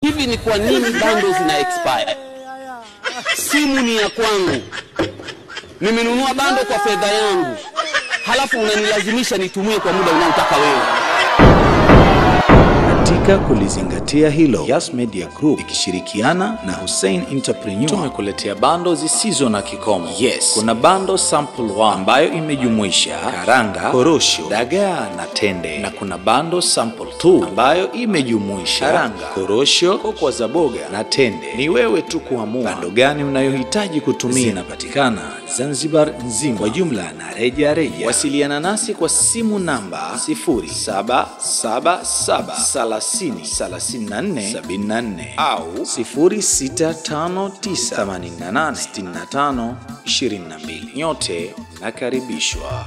Hivi ni kwa nini bando zina expire? Simu ni ya kwangu. Nimenunua bando kwa fedha yangu. Halafu unanilazimisha nitumie kwa muda unaotaka wewe. Katika kulizingatia hilo, Yas Media Group ikishirikiana na Hussein Entrepreneur tumekuletea bando zisizo na kikomo. Yes, kuna bando sample 1 ambayo imejumuisha karanga, korosho, dagaa na tende, na kuna bando sample 2 ambayo imejumuisha karanga, korosho, kokwa za boga na tende. Ni wewe tu kuamua bando gani unayohitaji kutumia. Zinapatikana Zanzibar nzima kwa jumla na reja reja. Wasiliana nasi kwa simu namba 0777303474 au 0659886522. Nyote nakaribishwa.